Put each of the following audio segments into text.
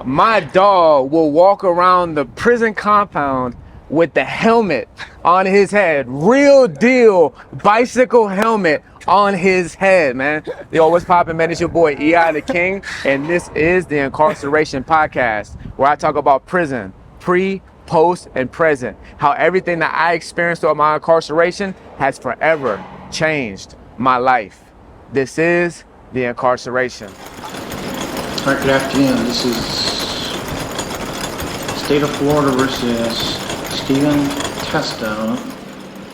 my dog will walk around the prison compound with the helmet on his head. Real deal bicycle helmet on his head, man. Yo, what's poppin', man? It's your boy E.I. the King, and this is the Incarceration Podcast, where I talk about prison, pre, post, and present. How everything that I experienced throughout my incarceration has forever changed my life. This is the Incarceration. All right, good afternoon. This is State of Florida versus Stephen Testo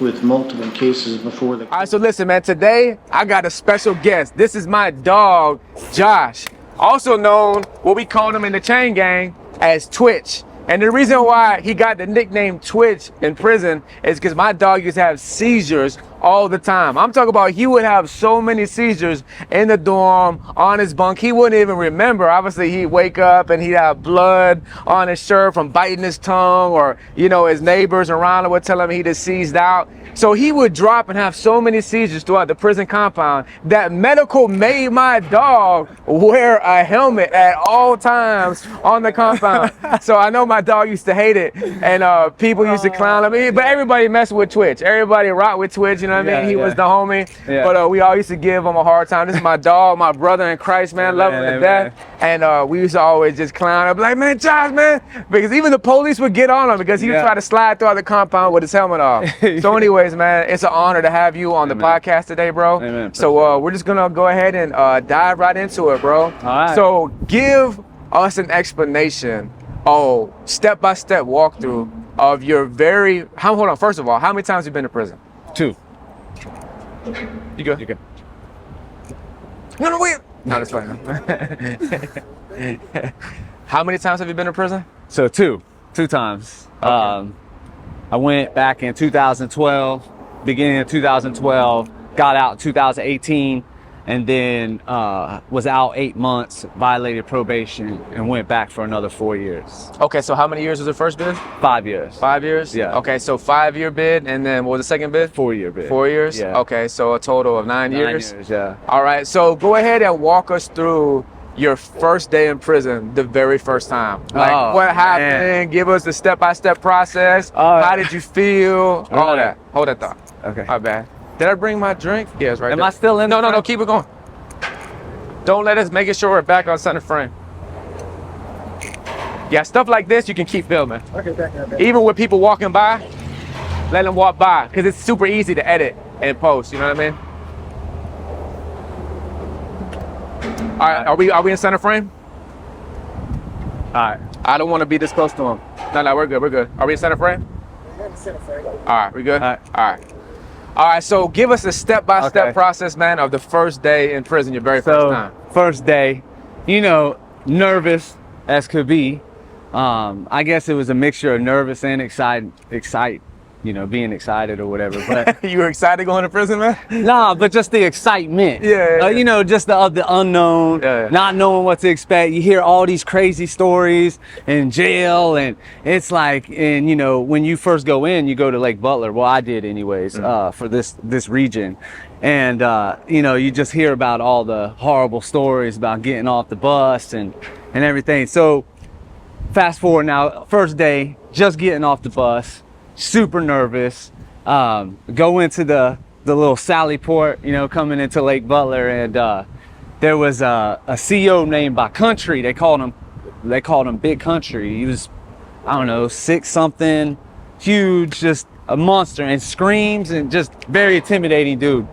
with multiple cases before the... All right, so listen, man, today I got a special guest. This is my dog, Josh, also known, what we call him in the chain gang, as Twitch. And the reason why he got the nickname Twitch in prison is because my dog used to have seizures all the time. I'm talking about he would have so many seizures in the dorm, on his bunk, he wouldn't even remember. Obviously, he'd wake up and he'd have blood on his shirt from biting his tongue, or, you know, his neighbors around him would tell him he just seized out. So he would drop and have so many seizures throughout the prison compound that medical made my dog wear a helmet at all times on the compound. So I know my dog used to hate it, and people used to clown him. But everybody messed with Twitch. Everybody rocked with Twitch, you know what I mean? He was the homie. Yeah. But we all used to give him a hard time. This is my dog, my brother in Christ, man. Love him to death. And we used to always just clown him, like, man, Josh, man. Because even the police would get on him because he would try to slide throughout the compound with his helmet off. So anyways, man, it's an honor to have you on the podcast today, bro. Amen. So we're just gonna go ahead and dive right into it, bro. All right. So give us an explanation, step-by-step walkthrough of your hold on, first of all, how many times have you been to prison? 2. You good? You good. No, wait. No, that's fine. How many times have you been to prison? So 2 times. Okay. I went back in 2012, beginning of 2012, got out in 2018, and then was out 8 months, violated probation, and went back for another 4 years. Okay, so how many years was the first bid? 5 years. 5 years? Yeah. Okay, so 5-year bid, and then what was the second bid? 4-year bid. 4 years? Yeah. Okay, so a total of 9 years? 9 years, yeah. All right, so go ahead and walk us through your first day in prison, the very first time. Like, what happened? Man. Give us the step-by-step process. How did you feel? All that. Hold that thought. Okay. My bad. Did I bring my drink? Yes, right there. Am I still in? No, keep it going. Don't let us, make sure we're back on center frame. Yeah, stuff like this you can keep filming. Okay. Even with people walking by, let them walk by, because it's super easy to edit and post, you know what I mean? All right, are we in center frame? All right. I don't want to be this close to him. No, we're good. Are we in center frame? We're in center frame. All right, we good? All right, so give us a step-by-step process, man, of the first day in prison, your very first time. First day, you know, nervous as could be. I guess it was a mixture of nervous and excite, you know, being excited or whatever. But you were excited going to prison, man? Nah, but just the excitement. Yeah. You know, just the unknown, not knowing what to expect. You hear all these crazy stories in jail, and it's like, and you know, when you first go in, you go to Lake Butler. Well, I did anyways, for this region. And you know, you just hear about all the horrible stories about getting off the bus and everything. So fast forward now, first day, just getting off the bus, super nervous, go into the little Sally Port, you know, coming into Lake Butler, and there was a CO named by Country. They called him Big Country. He was, I don't know, 6 something, huge, just a monster, and screams, and just very intimidating dude.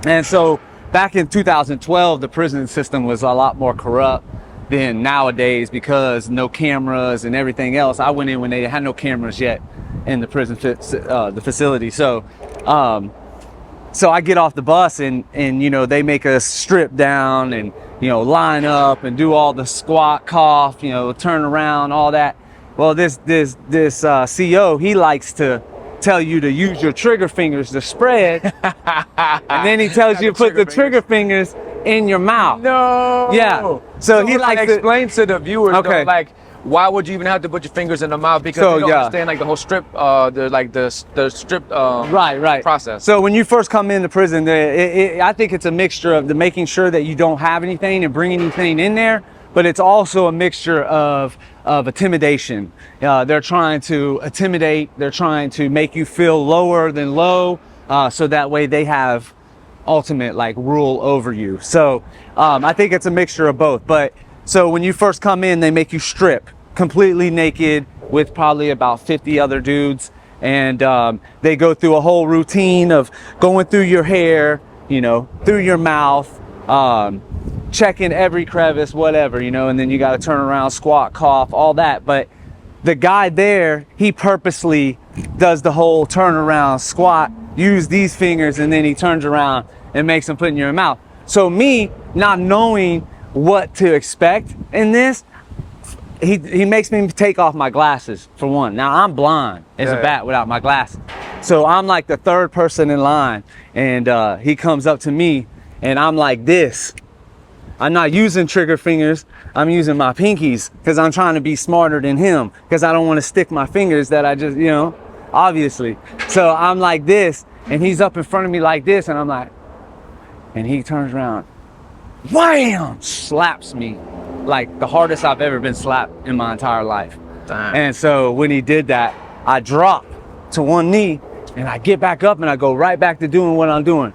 And so back in 2012, the prison system was a lot more corrupt than nowadays, because no cameras and everything else. I went in when they had no cameras yet in the prison the facility. So so I get off the bus, and you know, they make us strip down and, you know, line up and do all the squat, cough, you know, turn around, all that. Well, this CO, he likes to tell you to use your trigger fingers to spread, and then he tells you to put the trigger fingers in your mouth. No. Yeah. So he likes to explain to the viewers, though, like, why would you even have to put your fingers in the mouth? Because they don't understand, like, the whole strip, the strip process. So when you first come into prison, I think it's a mixture of making sure that you don't have anything and bring anything in there, but it's also a mixture of intimidation. They're trying to intimidate, they're trying to make you feel lower than low, so that way they have ultimate like rule over you. So I think it's a mixture of both. But so when you first come in, they make you strip completely naked with probably about 50 other dudes, and they go through a whole routine of going through your hair, you know, through your mouth, checking every crevice, whatever, you know, and then you got to turn around, squat, cough, all that. But the guy there, he purposely does the whole turn around, squat, use these fingers, and then he turns around and makes them put in your mouth. So me not knowing what to expect in this, he makes me take off my glasses for one. Now I'm blind as a bat without my glasses. So I'm like the third person in line, and he comes up to me and I'm like this. I'm not using trigger fingers, I'm using my pinkies because I'm trying to be smarter than him, because I don't want to stick my fingers that I just, you know, obviously. So I'm like this, and he's up in front of me like this, and I'm like, and he turns around, wham, slaps me like the hardest I've ever been slapped in my entire life. Damn. And so when he did that, I drop to one knee and I get back up and I go right back to doing what I'm doing.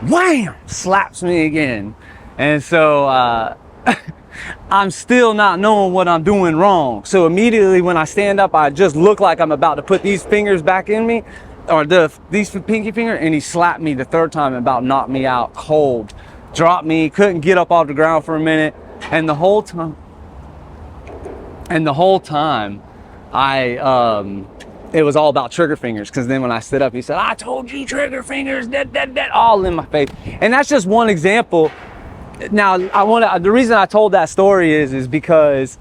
Wham, slaps me again. And so I'm still not knowing what I'm doing wrong. So immediately when I stand up, I just look like I'm about to put these fingers back in me, or these pinky finger, and he slapped me the third time and about knocked me out cold. Dropped me, couldn't get up off the ground for a minute. And the whole time it was all about trigger fingers, because then when I stood up, he said, I told you trigger fingers, that, all in my face. And that's just one example. Now, the reason I told that story is because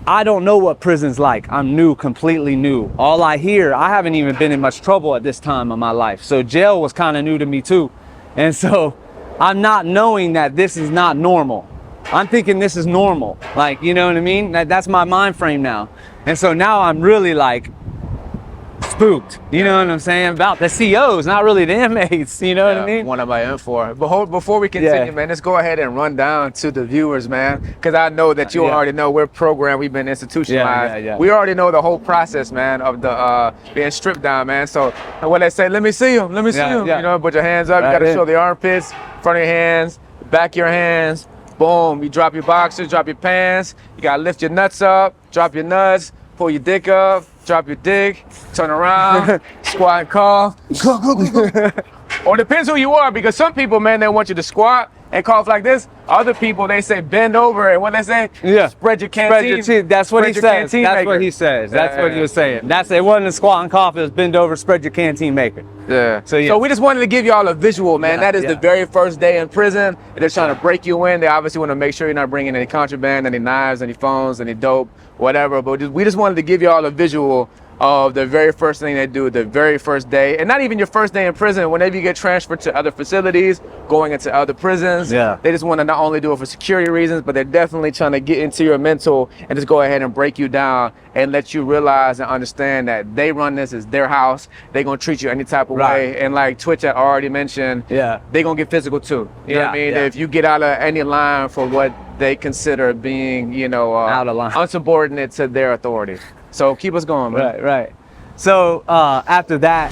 I don't know what prison's like. I'm new, completely new. All I hear, I haven't even been in much trouble at this time of my life. So jail was kind of new to me too. And so I'm not knowing that this is not normal. I'm thinking this is normal. Like, you know what I mean? That's my mind frame now. And so now I'm really like spooked, you know what I'm saying, about the COs, not really the inmates, you know what I mean? What am I in for? But before we continue, man, let's go ahead and run down to the viewers, man, because I know that you already know we're programmed, we've been institutionalized. We already know the whole process, man, of the being stripped down, man. So when they say, let me see him, you know, put your hands up, you got to show the armpits, front of your hands, back of your hands, boom, you drop your boxers, drop your pants, you got to lift your nuts up, drop your nuts, pull your dick up, drop your dick, turn around, squat and cough. Or depends who you are, because some people, man, they want you to squat and cough like this. Other people, they say bend over, and when they say spread your canteen. That's what he says. That's what he says. That's what he was saying. It wasn't a squat and cough, it was bend over, spread your canteen maker. So we just wanted to give y'all a visual, man. That is the very first day in prison. They're trying to break you in. They obviously want to make sure you're not bringing any contraband, any knives, any phones, any dope, whatever. But we just wanted to give y'all a visual of the very first thing they do the very first day, and not even your first day in prison. Whenever you get transferred to other facilities, going into other prisons, they just want to not only do it for security reasons, but they're definitely trying to get into your mental and just go ahead and break you down and let you realize and understand that they run this as their house. They're gonna treat you any type of way, and like Twitch had already mentioned, they're gonna get physical too. You know what I mean? If you get out of any line for what they consider being, you know, out of line, unsubordinate to their authority. So keep us going, man. Right. So after that,